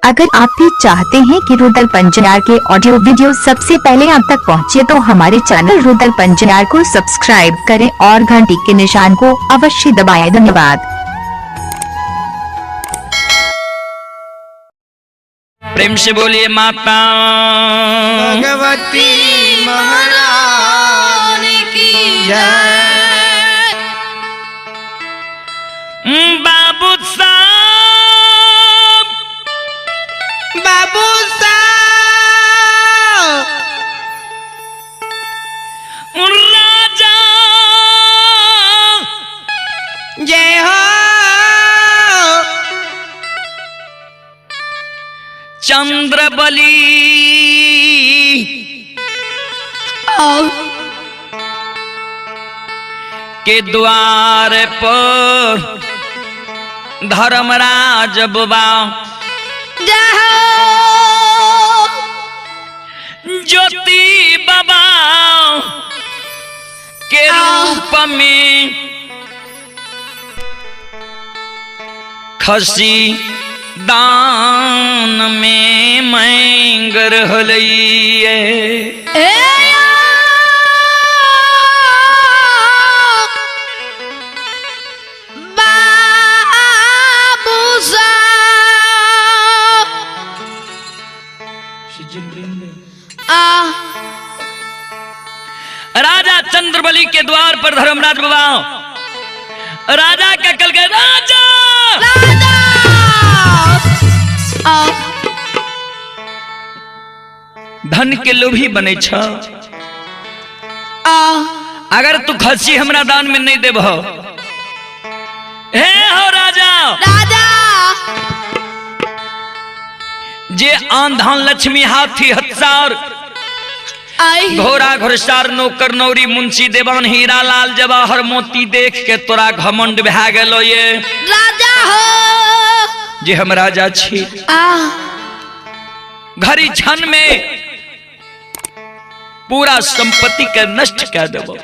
अगर आप भी चाहते हैं कि रुदल पंजनार के ऑडियो वीडियो सबसे पहले आप तक पहुंचे तो हमारे चैनल रुदल पंजनार को सब्सक्राइब करें और घंटी के निशान को अवश्य दबाएं। धन्यवाद। प्रेम से बोलिए माता भगवती महारानी की जय। बाबू साहब बाबू साहब राजा जय हो। चंद्रबली के द्वार पर धर्मराज बुबा ज्योति बाबा के रूप में खसी दान में मैंग रहलिए। राजा चंद्रबली के द्वार पर धर्मराज बाबा राजा क्या कल गए राजा धन के लोभी बने छ। अगर तू खसी हमरा दान में नहीं देब हो राजा जे आन धन लक्ष्मी हाथी हत्सार घोड़ा घुड़सार नौकर नौरी मुंशी देवान हीरा लाल जवाहर मोती देख के तोरा घमंड भा गेलो ये राजा हो जे हम राजा छी। घड़ी क्षण में पूरा संपत्ति के नष्ट कर देबो।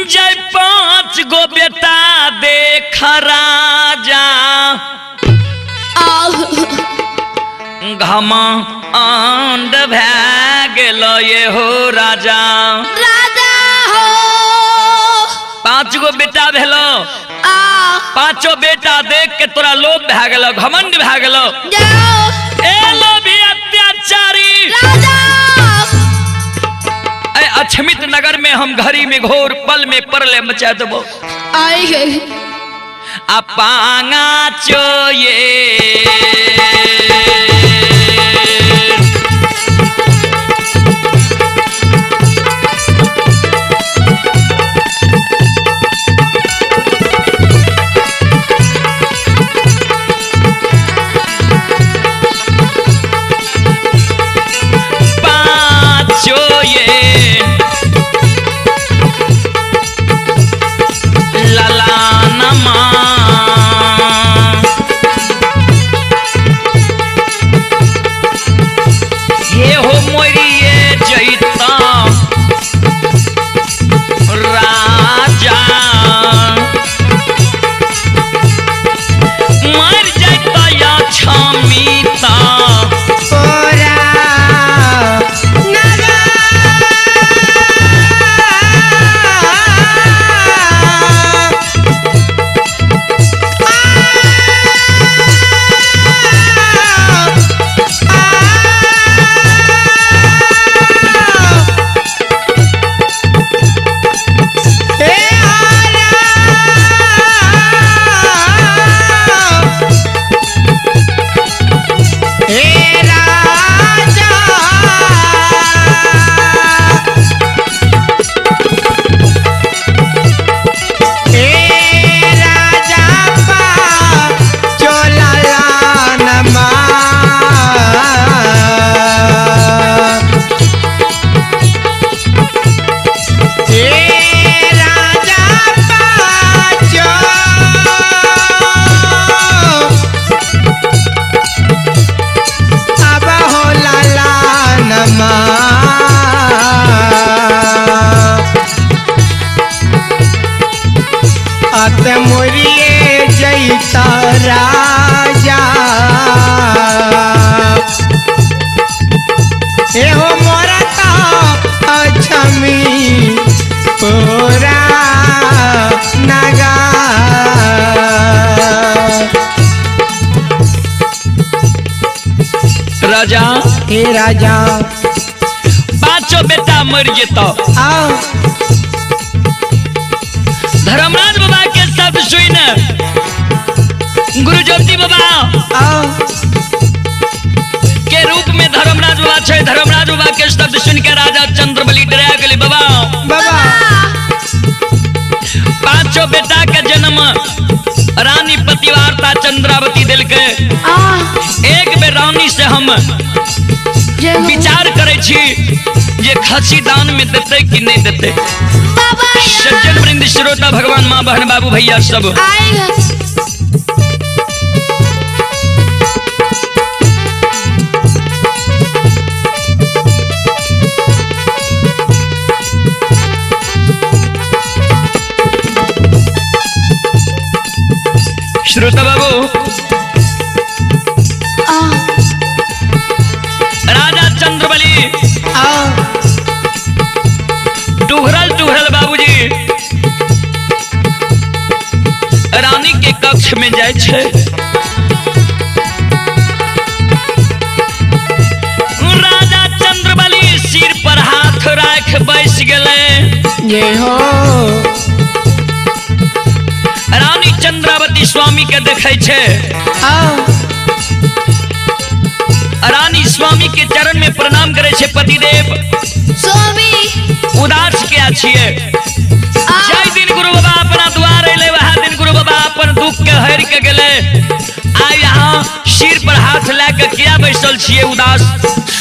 जय 5 गो बेटा देख राजा घमंड भा गेलो ये हो राजा। राजा हो 5 गो बेटा भेलो 5 बेटा देख के तोरा लोभ भा गेलो घमंड भा गेलो। ए लोभी अत्याचारी राजा अक्षमित नगर में हम घड़ी में घोर पल में परले मचा देबो। अपांगा चोये आत मोरिए जैसा राजा हे राजा पांचों बेटा मर जेतो आओ धर्मराज बाबा के शब्द सुन गुरु ज्योति बाबा आओ के रूप में धर्मराज बाबा छे। धर्मराज बाबा के शब्द सुन के राजा चंद्रबली डरा गेले। बाबा बाबा पांचों बेटा के जन्म रानी पतिवार्ता चंद्रावती दिल के एक बेर रानी से हम विचार करे छी जे खसी दान में देते कि नहीं देते। सज्जन वृंद श्रोता भगवान माँ बहन बाबू भैया सब आएगा श्रोता बाबू राजा चंद्रबली आओ टुहरल बाबूजी रानी के कक्ष में जाए छे। राजा चंद्रबली सिर पर हाथ राख बैस गए। जय हो रानी चंद्रावती स्वामी के देखे छे। आओ रानी स्वामी के चरण में प्रणाम करे छे। पतिदेव स्वामी उदास क्या छिए जय दिन गुरु बाबा अपना द्वार अले वह दिन गुरु बाबा अपन दुख के हर के गेले। आ यहाँ सिर पर हाथ लेके किया बैसल छिए उदास।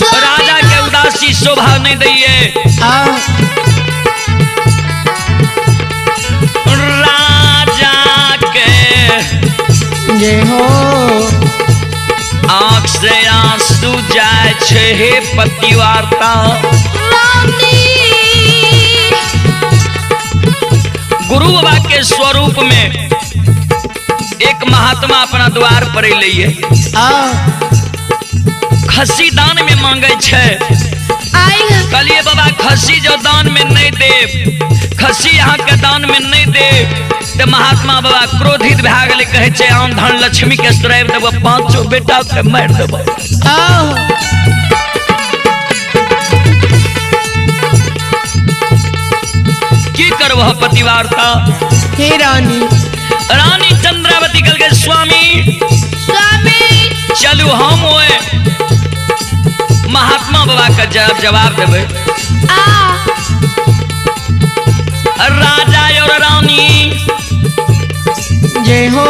राजा के उदासी शोभा नहीं दैये। आओ राजा के जय हो आँख से आंसू जाए छे। हे पतिवार्ता गुरु बाबा के स्वरूप में एक महात्मा अपना द्वार पर अइले। आओ खसी दान में मांगे छे। आएगा कहलिए बाबा खसी जो दान में नहीं दे, खसी यहाँ के दान में नहीं दे तो महात्मा बाबा क्रोधित भए गेले। कहे छे आन धन लक्ष्मी के श्राप देबो, पांचों बेटा के मार देबो। आओ की करबो पतिवार्ता। हे रानी रानी चंद्रावती कल के स्वामी स्वामी चलू हम ओए महात्मा बाबा का जवाब देबे। राजा और रानी जय हो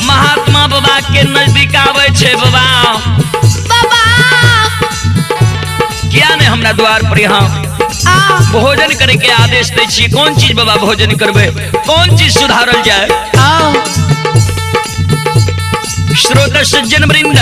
महात्मा बाबा के नजदीक आवे छे। बाबा बाबा क्या ने हमरा द्वार पर यहाँ भोजन करे के आदेश दे छी। कौन चीज बाबा भोजन करबे, कौन चीज सुधारल जाए। आओ श्रोता सज्जन वृंद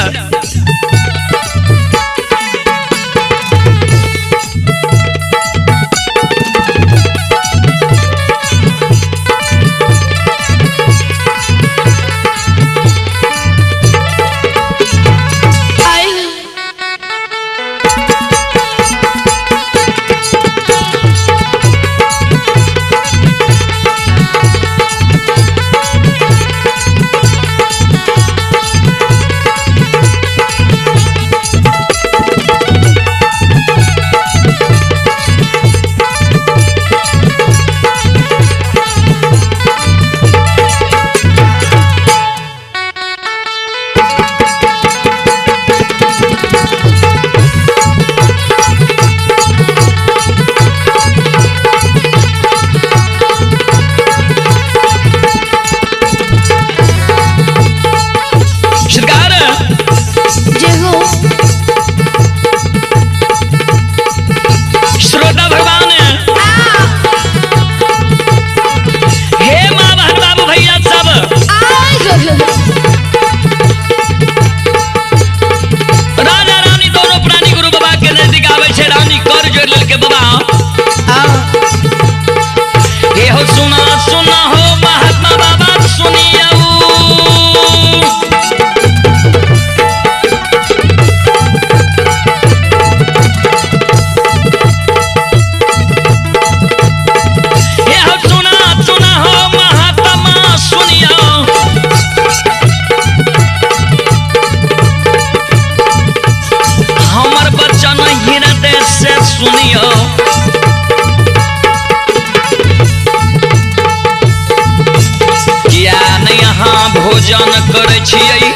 यहाँ भोजन करे छियै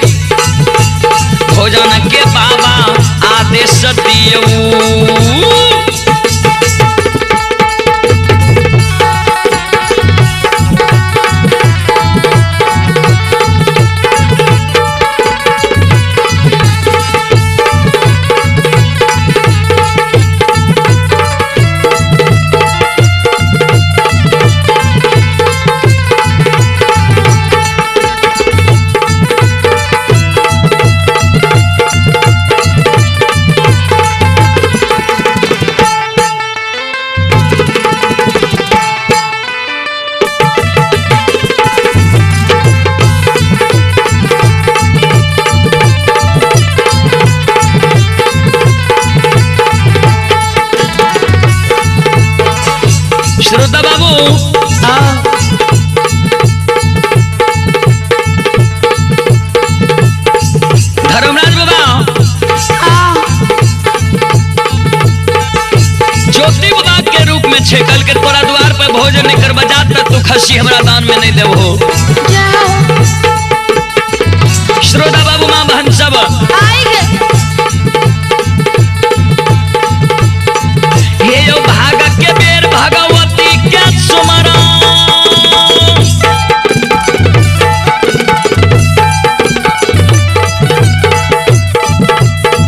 भोजन के बाबा आदेश दियौ श्रोता बाबू धर्मराज बाबा ज्योति बाबा के रूप में छेकल के तोरा द्वार पे भोजन नहीं करवा जात तू खस्सी हमरा दान में नहीं देबो श्रोता बाबू मां बहन सब ये यो भाग के बेर भगवती के सुमरा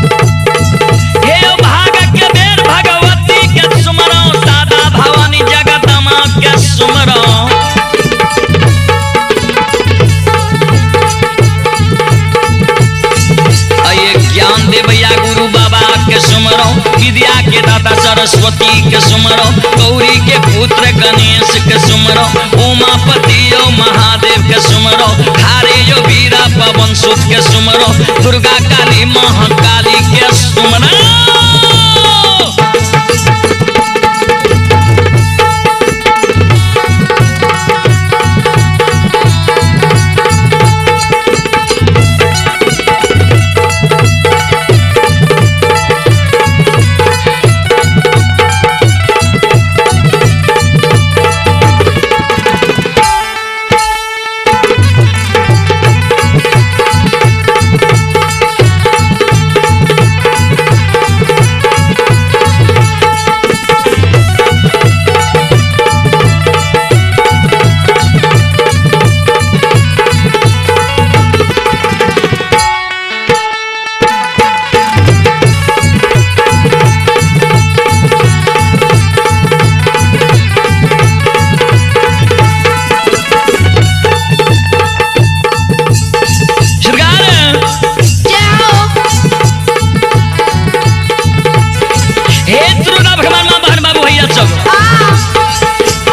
ये यो भाग के बेर भगवती के सुमरा दादा भवानी जगदम्बा के सुमरा ज्ञान दे भैया गुरु बाबा के सुमरो विद्या के दाता सरस्वती के सुमरो गौरी के पुत्र गणेश के सुमरो उमापति यो महादेव के सुमरो खारे यो वीरा पवन सुत के सुमरो दुर्गा काली महाकाली के सुमरो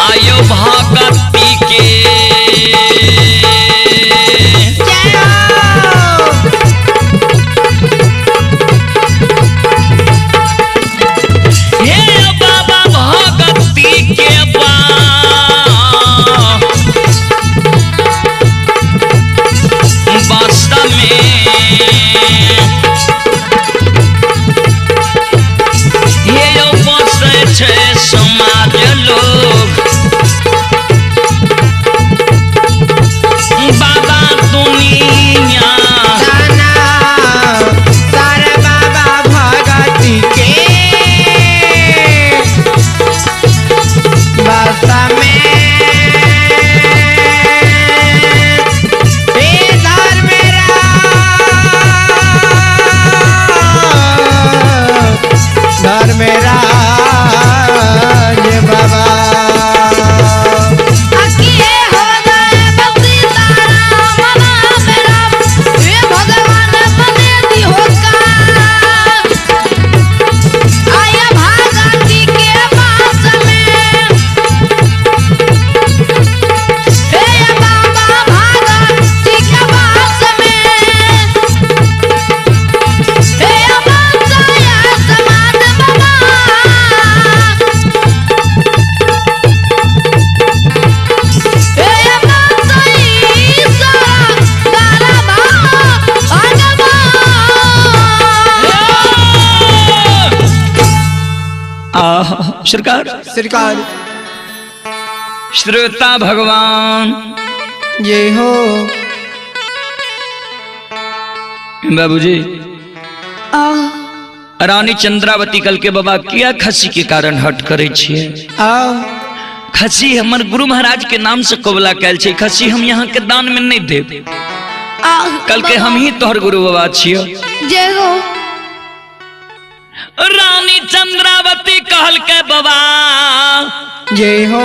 आयो भगती के हे बाबा भगती के वास्तव में ये यो बसे छे समाज लोग बाबा दुनिया सारे बाबा भगती के बसा में घर मेरा ये बाबा सरकार सरकार श्रोता भगवान ये हो बाबूजी आओ रानी चंद्रावती कल के बाबा किया खसी के कारण हट करे छिए। आओ खसी हमर गुरु महाराज के नाम से कोबला कैल छै, खसी हम यहाँ के दान में नहीं देब। आओ कल के हम ही तोहर गुरु बाबा छियो। जय हो रानी चंद्रावती कहल के बाबा जय हो।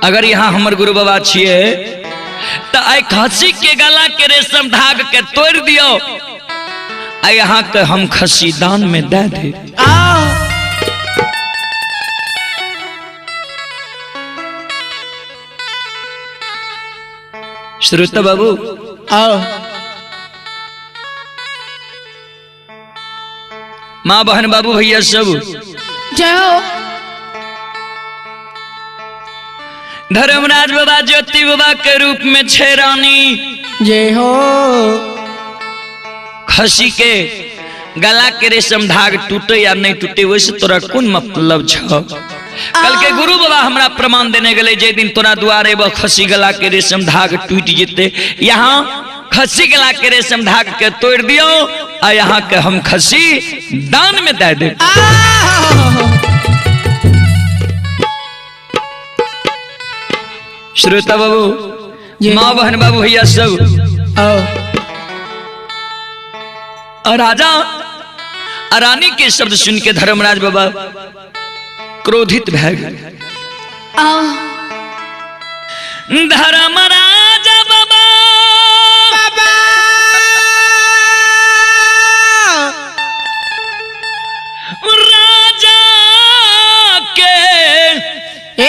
अगर यहाँ हमर गुरु बाबा छिए तो आई खसी के गला के रेशम धाग के तोड़ दियो, आ यहाँ के हम खसी दान में दे दे। आओ श्रोता बाबू आओ माँ बहन बाबू भैया सब जय हो धर्मराज बाबा ज्योति बाबा के रूप में छे रानी जय हो। खसी के गला के रेशम धाग टूटे या नहीं टूटे वैसे तोरा कौन मतलब छ। कल के गुरु बाबा हमरा प्रमाण देने गले जे दिन तोरा द्वारे वो खसी गला के रेशम धाग टूट जेते, यहाँ खसी गला के रेशम धाग के तोड़ दियो, आ यहाँ के हम खसी दान में दे दे। श्रोता बाबू माँ बहन बाबू भैया सब आओ और राजा रानी के शब्द सुन के धर्मराज बाबा क्रोधित भय गए। आओ धर्मराज बाबा बाबा राजा के ए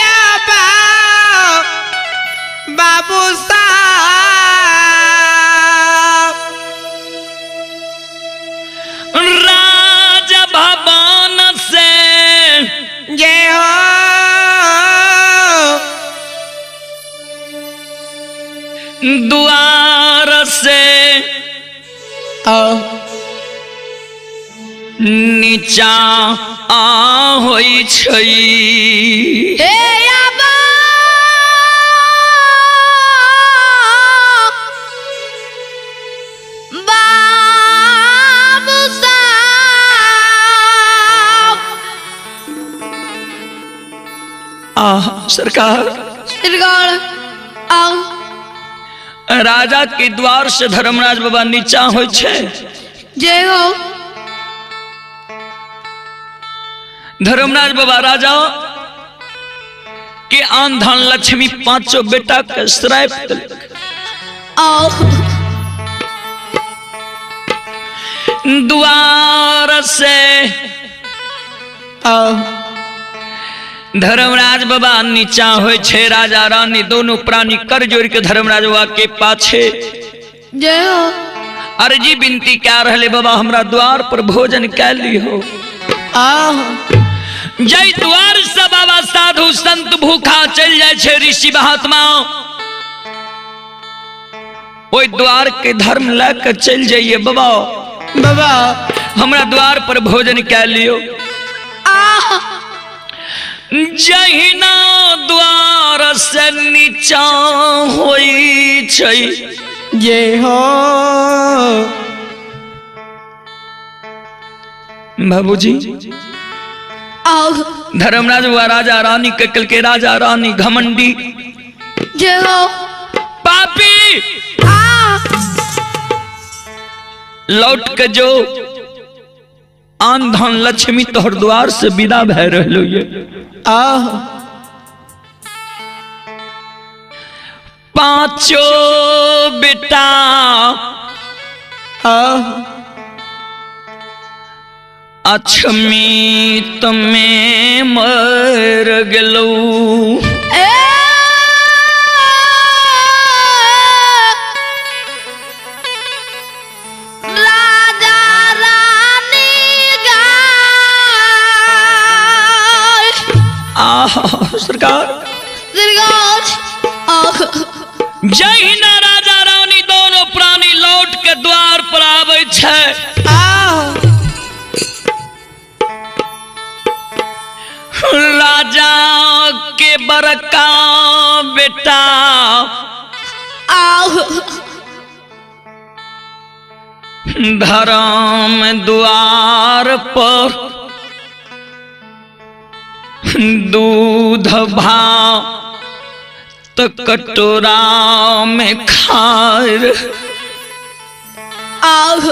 आबा बाबू साहब राज भवन से जय हो। द्वार से आओ नीचा आ होई छई। ए आबा बाबू साहब सरकार सरकार आओ राजा के द्वार से धर्मराज बाबा नीचा होय छे। जय हो धर्मराज बाबा राजा के आन धन लक्ष्मी पांचों बेटा के श्राप देलक। आओ द्वार से आओ धर्मराज बाबा नीचा होय छे। राजा रानी दोनों प्राणी कर जोड़ के धर्मराज बाबा के पाछे जय हो अर्जी विनती क्या रहले बाबा हमरा द्वार पर भोजन कैल लियो। आओ जय द्वार से बाबा साधु संत भूखा चल जाय छे ऋषि महात्मा ओई द्वार के धर्म लेकर चल जाइए बाबा बाबा हमरा द्वार पर भोजन कैल लियो। आ जहिना द्वार से नीचा होई छई। जय हो। बाबूजी आओ धर्मराज हुआ राजा रानी के कल के राजा रानी घमंडी जय हो पापी आ लौट के जो आन धन लक्ष्मी तोहर द्वार से विदा भय रहलो ये। आओ पांचों बेटा आओ अक्षमित में मर गेलो। ए राजा रानी गाय सरकार दीर्घाज आओ जय हिंद राजा रानी दोनों प्राणी लौट के द्वार पर आवे छे। आओ राजा के बड़का बेटा आओ धर्म द्वार पर दूध भात कटोरा में खार। आह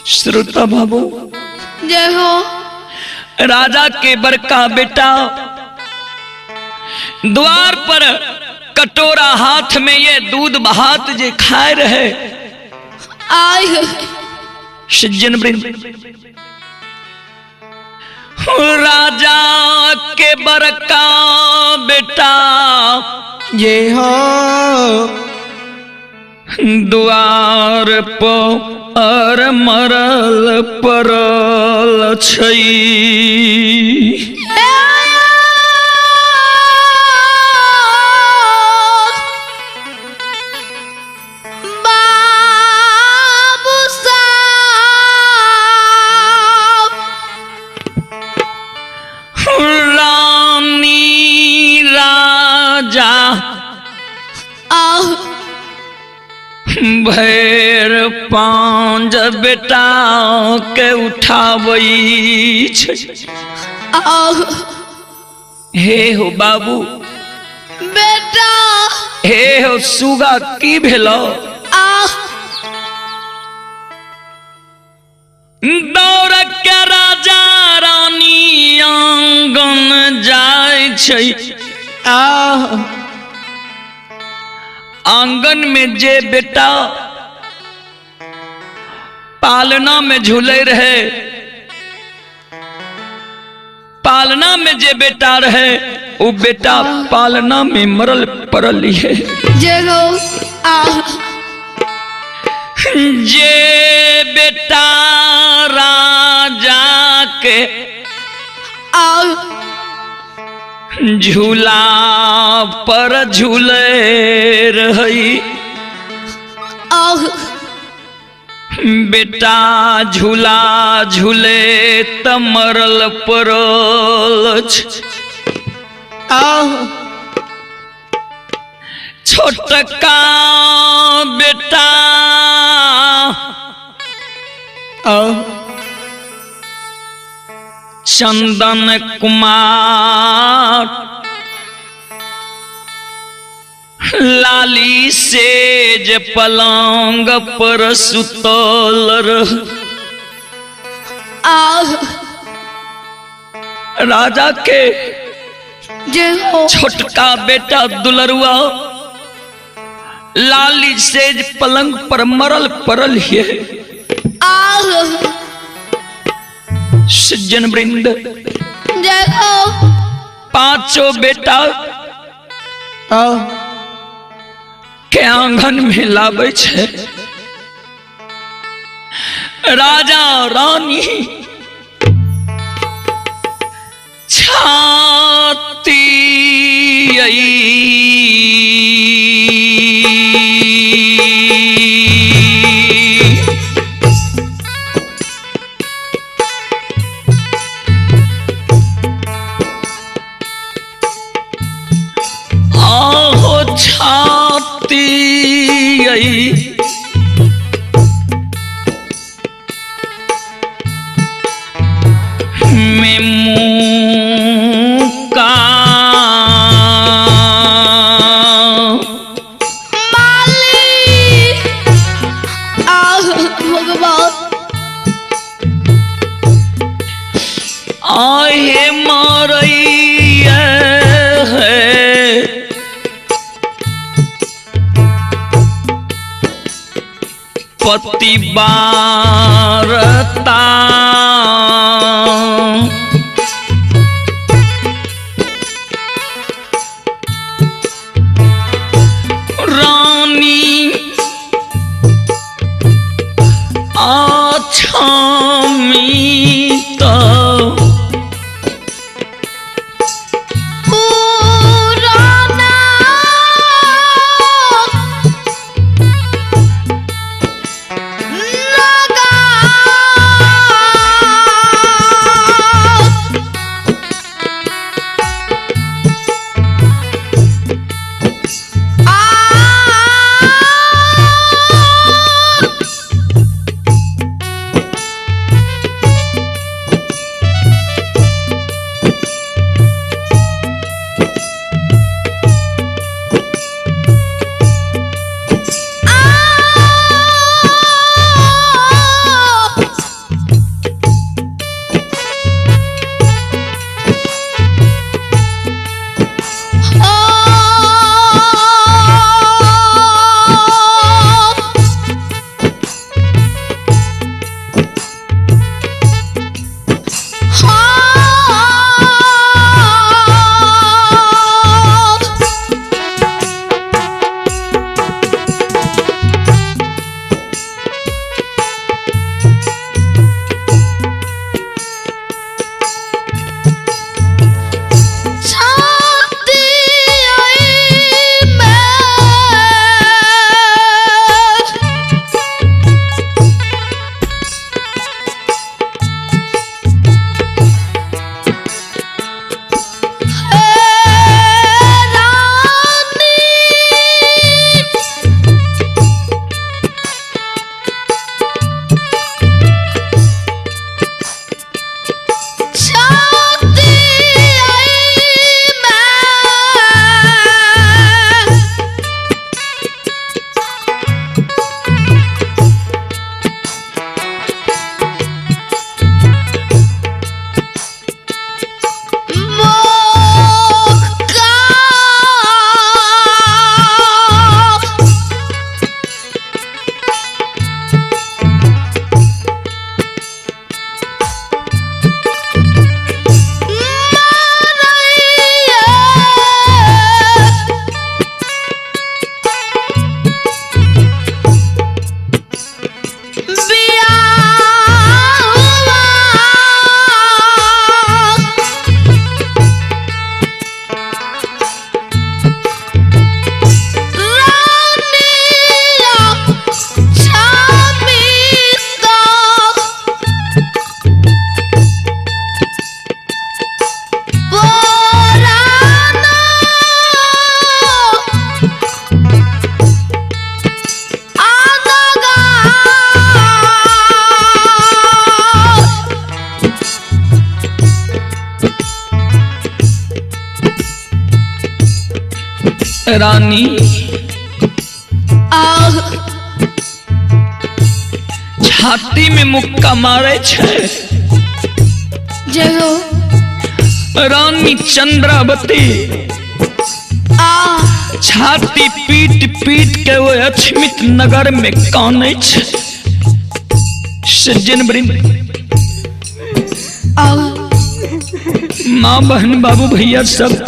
श्रोता बाबू, जय हो। राजा के बड़का बेटा द्वार पर कटोरा हाथ में ये दूध भात जे खाए रहे। आह सज्जन वृंद, राजा के बड़का बेटा ये हो द्वार पर मरल परल छई। बाबू साहब रानी राजा आह भैर पांज बेटा के उठावई छै। आह हे हो बाबू, बेटा हे हो सुगा, की भेलो? आह दौड़ के राजा रानी आंगन जाय छै। आह आंगन में जे बेटा पालना में झूले रहे, पालना में जे बेटा रहे, वो बेटा पालना में मरल परल है। जय हो। आह जे बेटा राजा के आह झूला पर झूले रही, आह बेटा झूला झूले त मरल परल छ। आह छोटका बेटा आह चंदन कुमार लाली सेज पलंग पर सुतल रह। आह राजा के जय हो। छोटका बेटा दुलरुआ लाली सेज पलंग पर मरल परल है। आह सज्जन वृंद, जय हो। पांचों बेटा आह के आंगन में लावे छे। राजा रानी छाती आहो छाती में मुँह का माली आह भगवान आहे मारई है। पति बारता रानी आछामी तो पुराना लगा रानी आह छाती में मुक्का मारे छे। जय हो रानी चंद्रावती छाती पीट पीट के वो अछमित नगर में काने छे। सज्जन वृंद माँ बहन बाबू भैया सब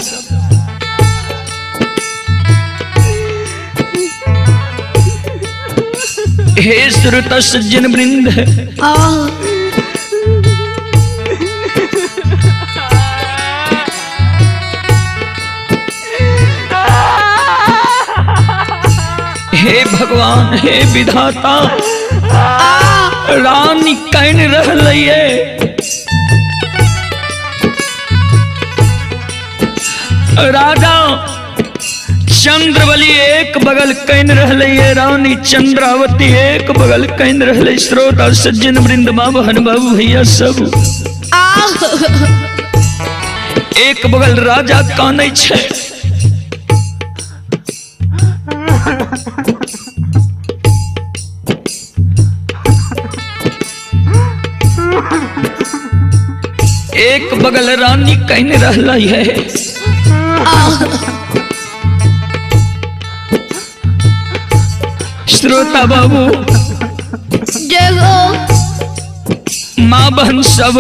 हे श्रोता सज्जन वृंद हे भगवान हे विधाता रानी कहन रहलिए राजा चंद्रवली एक बगल कहन रहलिए रानी चंद्रावती एक बगल कहन रहले। श्रोता सज्जन वृंद माँ बहन बाबू भैया सब एक बगल राजा काने छे। एक बगल रानी कहने रहला है श्रोता बाबू जय हो माँ बहन सब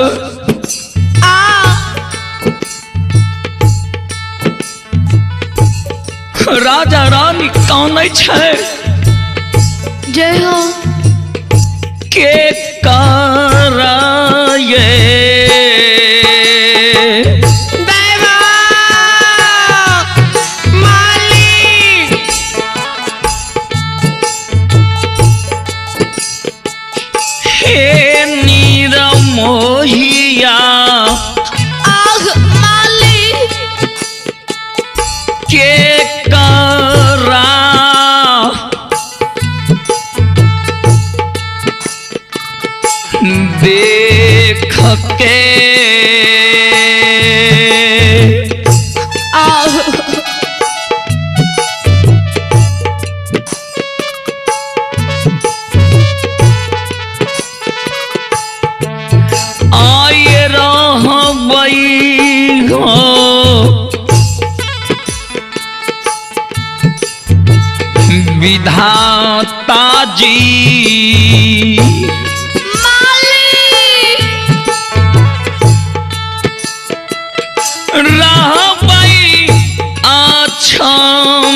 राजा रानी काने छे। जय हो के कराये मोहिया माली के करा देख के आए रहबई हो विधाता जी रहबई अछमित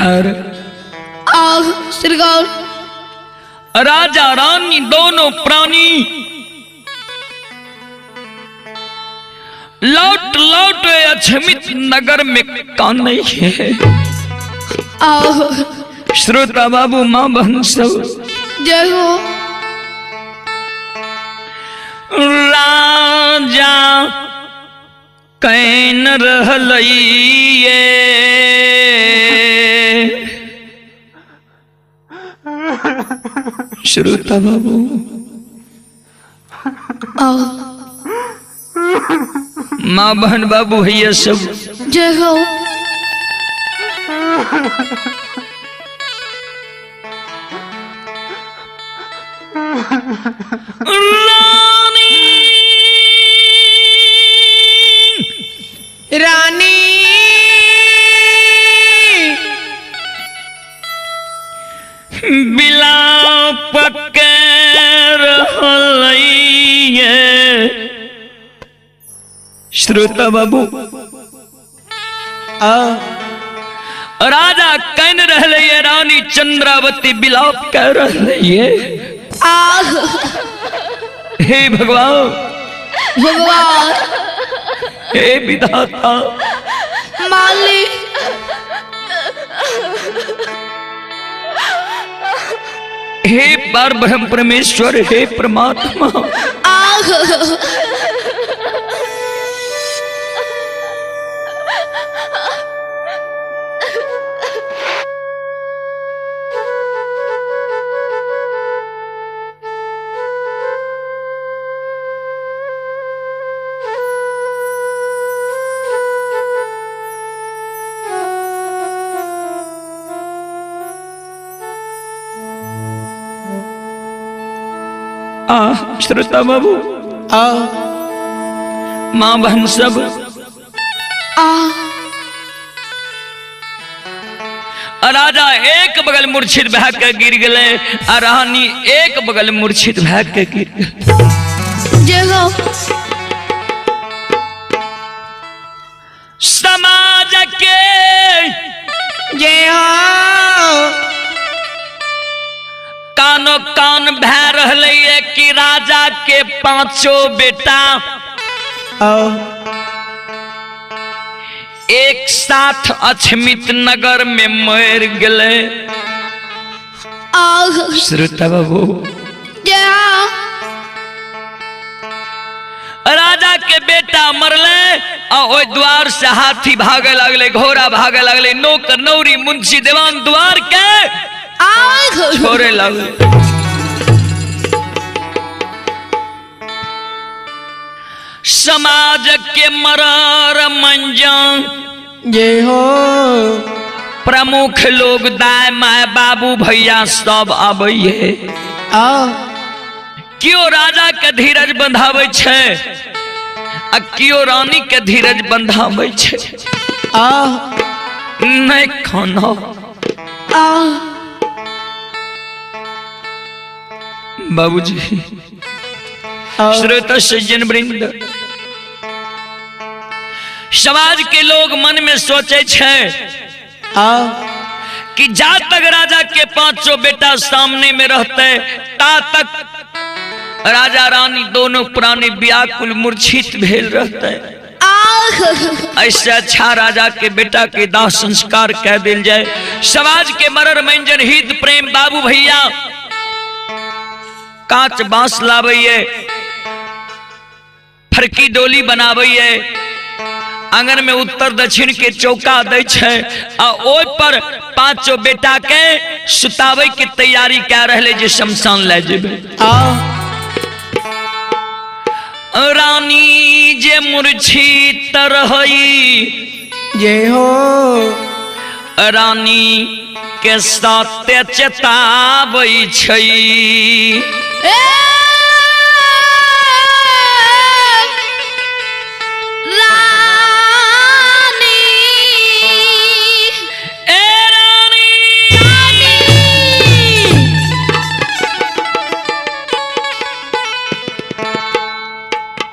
खैर आह सरकार राजा रानी दोनों प्राणी लौट लौट अछमित नगर में कान्हे है। आह श्रोता बाबू माँ बहन सब जय हो राजा कैन रहलइए श्रोता बाबू आह माँ बहन बाबू है ये सब जय हो रानी बिलाप के रहलइए श्रोता बाबू राजा कैन रहलइए रानी चंद्रावती बिलाप कह रहलइए। आह हे भगवान भगवान हे विधाता मालिक हे पार ब्रह्म परमेश्वर हे परमात्मा आह श्रोता बाबू माँ बहन सब आह राजा एक बगल मूर्छित भै के गिर गए और रानी एक बगल मूर्छित भै के गिर गए। जय हो समाज के जय हो कानो कान भै रहलइए कि राजा के पांचों बेटा एक साथ अछमित नगर में मर गए। आह श्रोता बाबू जय हो राजा के बेटा मरले और द्वार से हाथी भागे लगले घोड़ा भागे लगले नौकर नौरी मुंशी दीवान द्वार के आह छोड़े लगले। समाज के मरार मंजन जय हो प्रमुख लोग दाय माय बाबू भैया सब आबैये क्यों राजा के धीरज बंधावे छे आ क्यों रानी के धीरज बंधावे छे नहीं खाना आह बाबूजी श्रोता सज्जन वृंद समाज के लोग मन में सोचे छे कि जा तक राजा के पांचों बेटा सामने में रहते ता तक राजा रानी दोनों प्राणी व्याकुल मूर्छित भेल रहते। ऐसे अच्छा राजा के बेटा के दाह संस्कार कह दिल जाए। समाज के मरर मंजन हित प्रेम बाबू भैया कांच बांस लाबैये फरकी डोली बनाबैये आंगन में उत्तर दक्षिण के चौका दै छै आ ओय पर पांचों बेटा के सुतावे के तैयारी कह रहे जे शमशान ले जेबे। रानी जे मूर्छित रहई जय हो रानी के साथे चेताबै छै।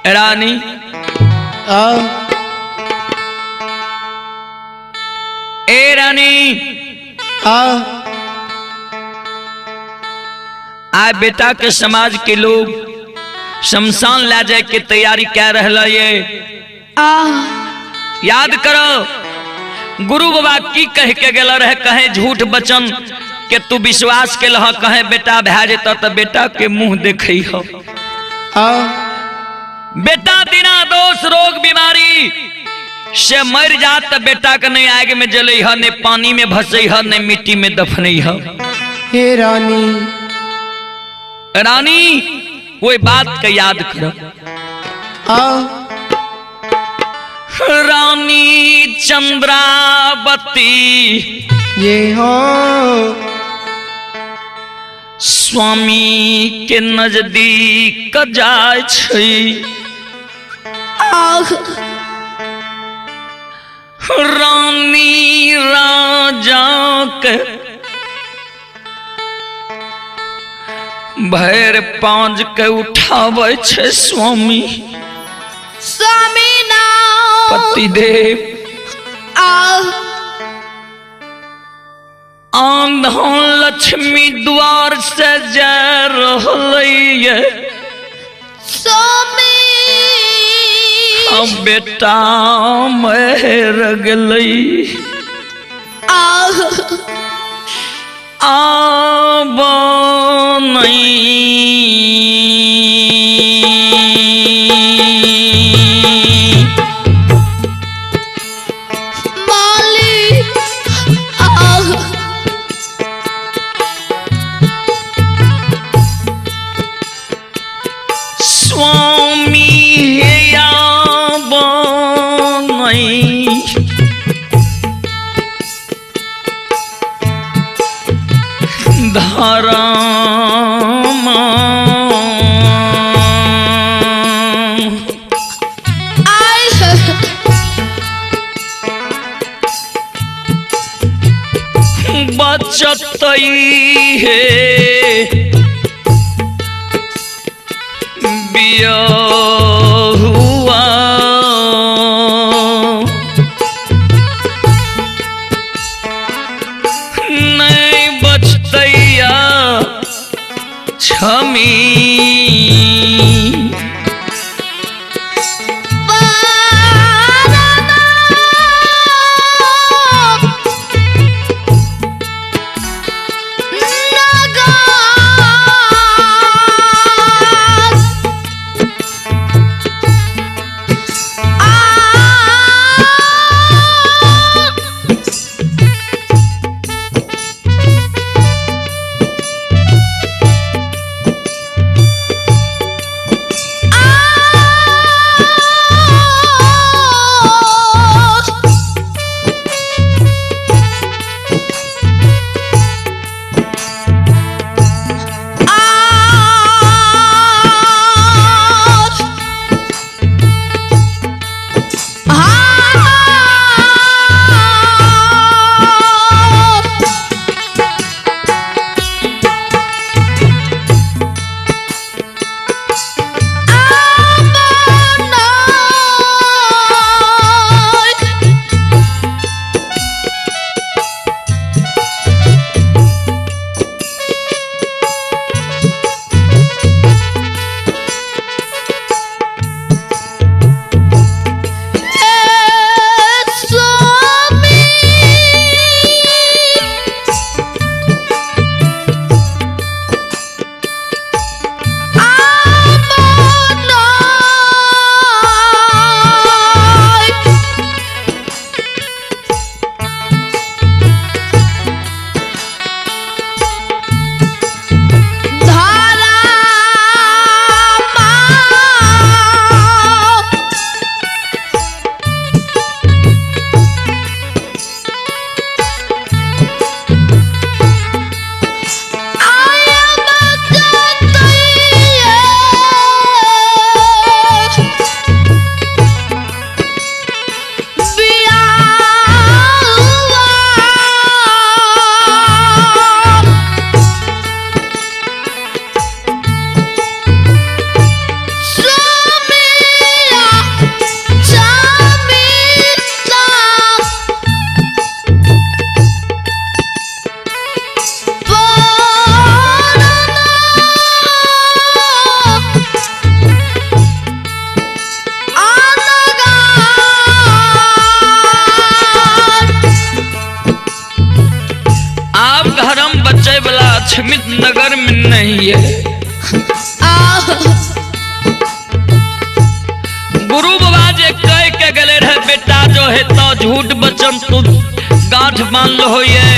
रानी ए रानी आय बेटा के समाज के लोग शमशान ले जाए के तैयारी कर रहा ये याद करो गुरु बाबा की कह के गल रहे, कहे झूठ बचन के तू विश्वास के लह, कहे बेटा भै जेता तो बेटा के मुंह देखे हो। बेटा बिना दोष रोग बीमारी से मर जात तो बेटा के नहीं आग में जले है, नहीं पानी में भसे है, नहीं मिट्टी में दफने है। हे रानी रानी वो बात का याद करो। रानी चंद्रावती ये हो स्वामी के नजदीक जाय छै। रानी राजा के भैर पांज के उठावे छे स्वामी स्वामी पतिदेव। आंधन लक्ष्मी द्वार से जा रहलैये स्वामी अब बेटा मर गेलै। आब नहीं माली स्वामी आब नहीं धर्म बचत है बियाहुआ नहीं बचतैया छमी लिए। गुरु बाबा जे कह के गले रहे बेटा जो है तो झूठ बचन तू गांठ मान लो ये।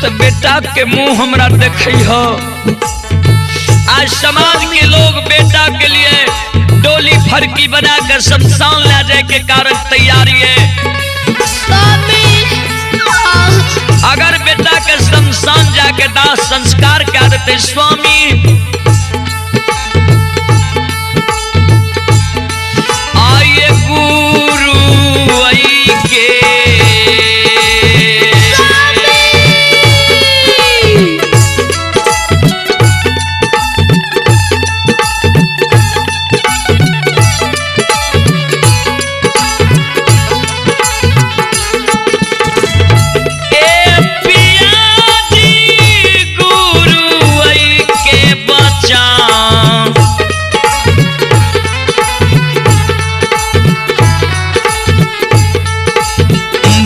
तो बेटा के मुंह हमरा देखई हो। आज समाज के लोग बेटा के लिए डोली फरकी बनाकर शमशान ले जाए के कारण तैयारी है। अगर बेटा के शमशान जाके दाह संस्कार क्या देते स्वामी, आइए गुरु आई के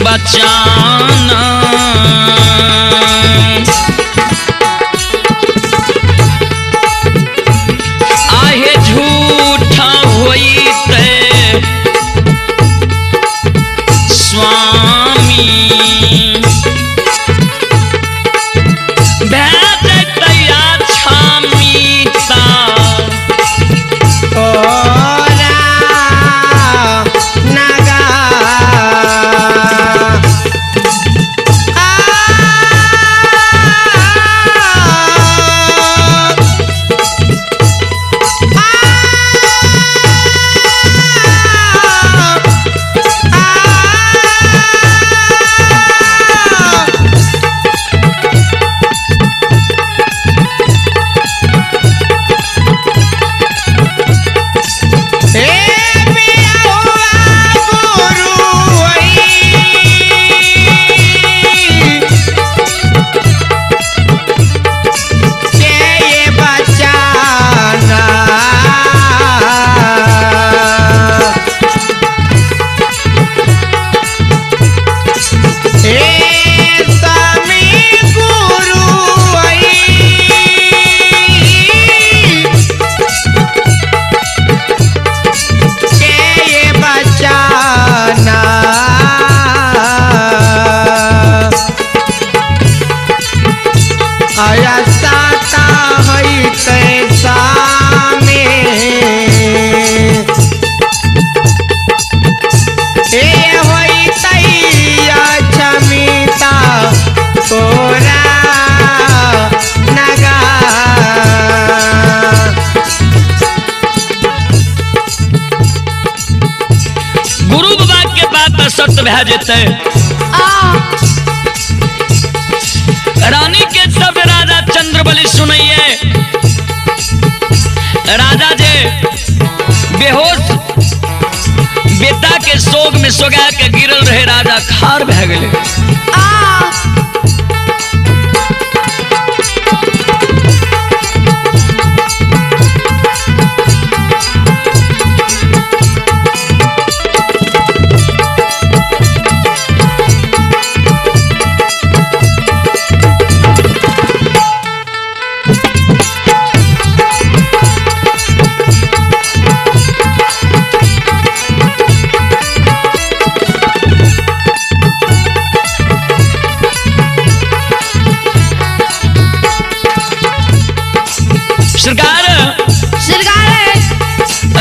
बचाना। आहे झूठा होई ते स्वामी, भेज तैया छामीता सत्य भै जेते। रानी के सब राजा चंद्रबली सुनइए। राजा जे बेहोश बेटा के शोक में सोगा के गिरल रहे, राजा खार भै गेले।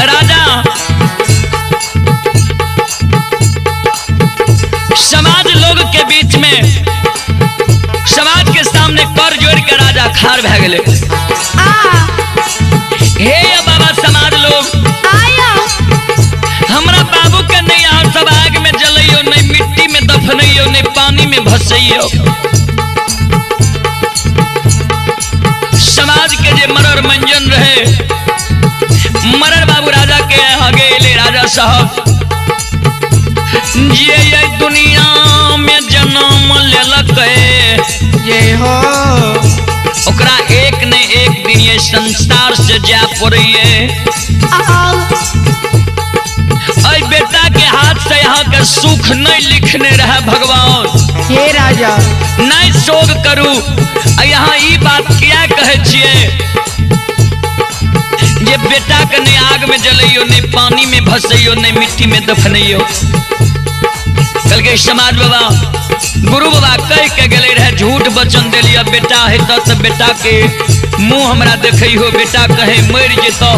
राजा समाज लोग के बीच में समाज के सामने कर जोड़ के राजा खार भै गेले। हे बाबा समाज लोग हमरा बाबू के नहीं आओ, सब आग में जलइयो, नहीं मिट्टी में दफनइयो, नहीं पानी में भसइयो। समाज के जे मरर मंजन रहे, मरर बाबू राजा के आगे ले। राजा साहब ये दुनिया में जन्म लेलक ये हो, ओकरा एक न एक दिन ये संसार से जा पड़िए। बेटा के हाथ से यहाँ के सुख नहीं लिखने रहे भगवान। हे राजा राजा नहीं शोक करू। यहाँ ई बात क्या कहे छिए जे बेटा के नहीं आग में जलइयो, नहीं पानी में भसइयो, नहीं मिट्टी में दफनइयो। कल के समाज बाबा गुरु बाबा कह के गले रहे, झूठ वचन दिलिया बेटा है तो बेटा के मुंह हमरा देखई हो, बेटा कहे मर जेतो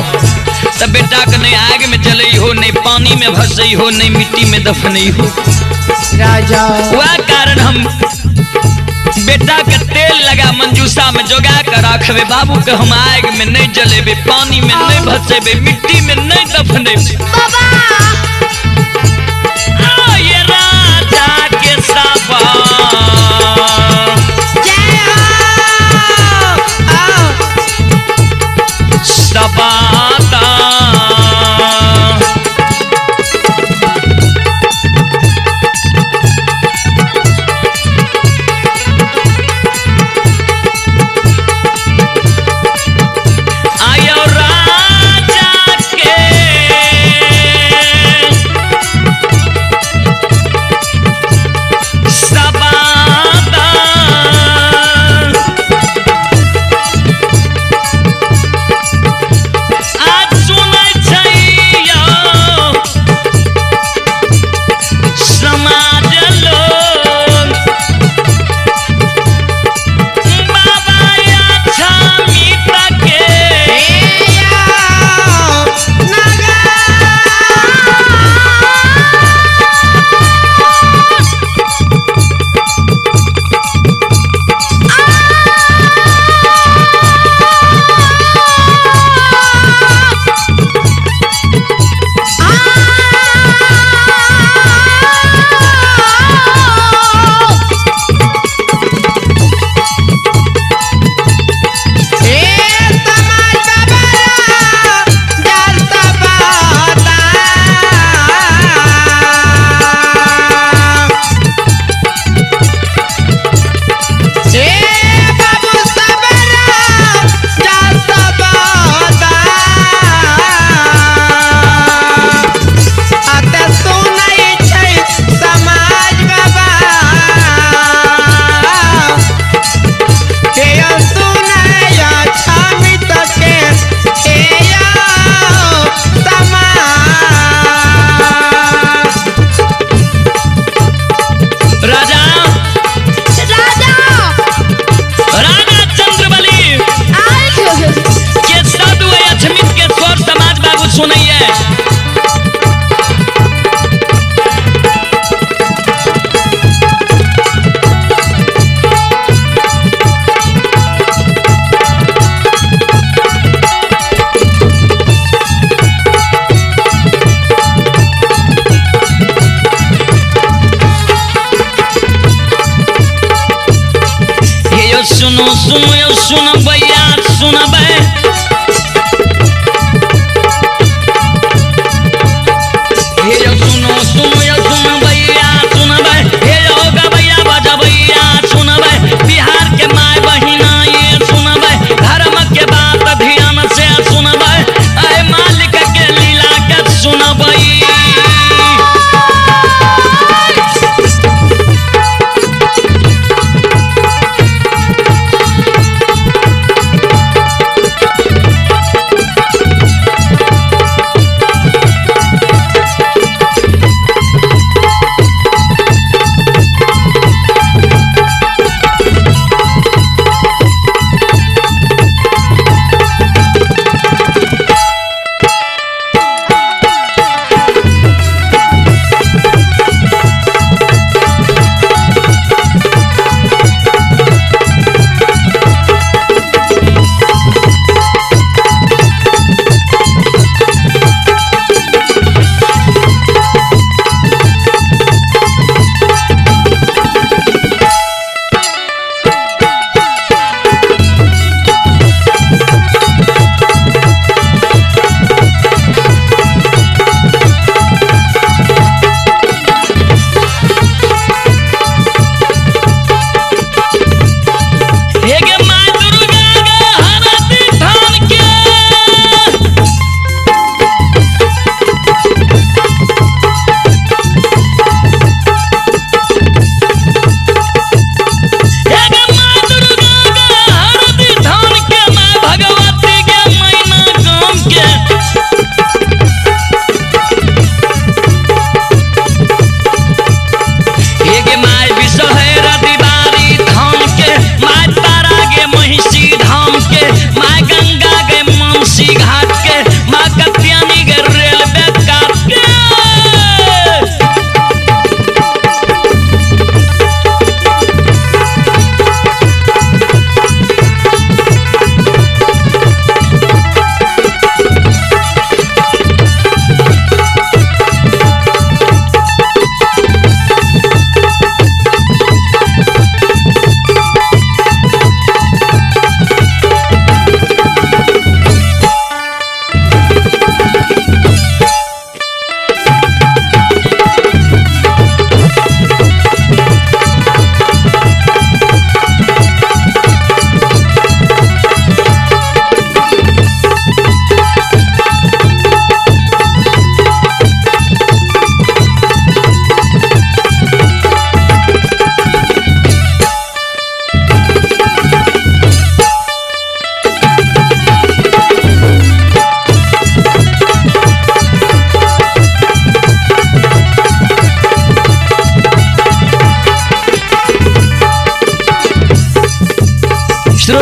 तब बेटा के नहीं आग में जलई हो, नहीं पानी में भसई हो, नहीं मिट्टी में दफनई हो। राजा वह कारण हम बेटा के तेल लगा मंजूसा में जोगा कर रखबे, बाबू के हम आग में नहीं जलेबे, पानी में नहीं भसेबे, मिट्टी में नहीं दफनेबे। बाबा ये राजा के सपा जय हो सपाता आयो राजा के सपाता आज सुनै छैयो समाज लोग बाबा अच्छा मित्र के राजा राजा राजा चंद्रबली के साधु अछमित के स्वर समाज बाबू सुनइए। सुनो सुनो यो सुनो भैया सुनो बे हे यो सुनो सुनो यो सुनो भैया सुनो बे हे यो गा भैया बजा भैया सुनो बे बिहार के माय बहिना ये सुनो बे धर्म के बात ध्यान से सुनो बे अरे मालिक के लीला के सुनो भई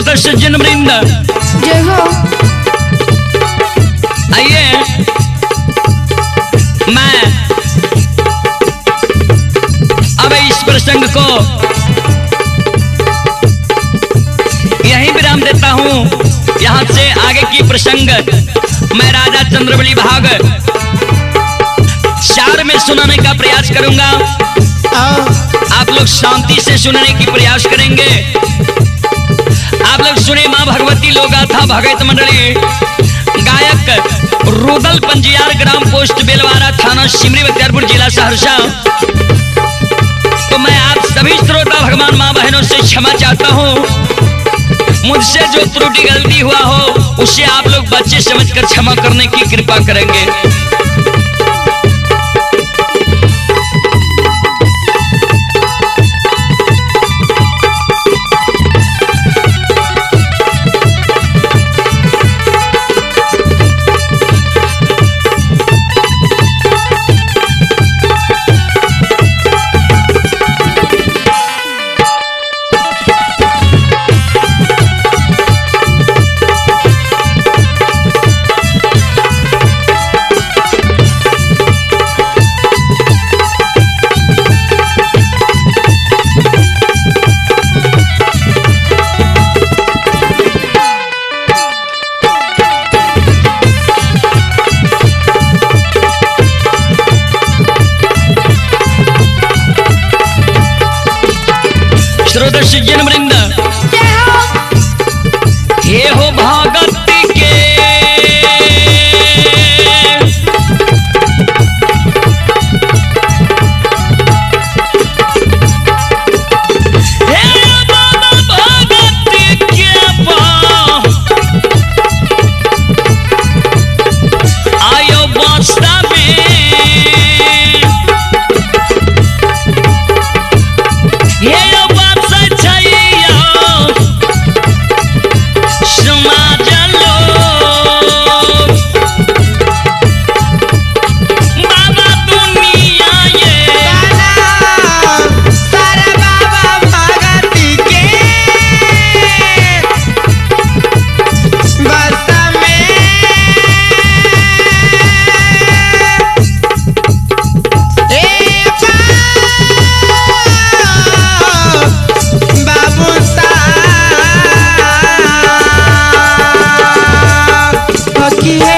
श्रोता सज्जन वृंद, जय हो। आइए मैं अब इस प्रसंग को यहीं विराम देता हूं। यहां से आगे की प्रसंग मैं राजा चंद्रबली भाग 4 में सुनाने का प्रयास करूंगा। आप लोग शांति से सुनने की प्रयास करेंगे। आप लोग सुने मां भगवती लोगाथा भगत मंडली, गायक रुदल पंजियार, ग्राम पोस्ट बेलवारा, थाना सिमरी, बख्तियारपुर जिला सहरसा। तो मैं आप सभी श्रोता भगवान मां बहनों से क्षमा चाहता हूं। मुझसे जो त्रुटि गलती हुआ हो उसे आप लोग बच्चे समझकर क्षमा करने की कृपा करेंगे। श्रोता सज्जन वृंद, जय हो। हे हो भगत के हे बाबा भगत के आयो बस्ता में हे किया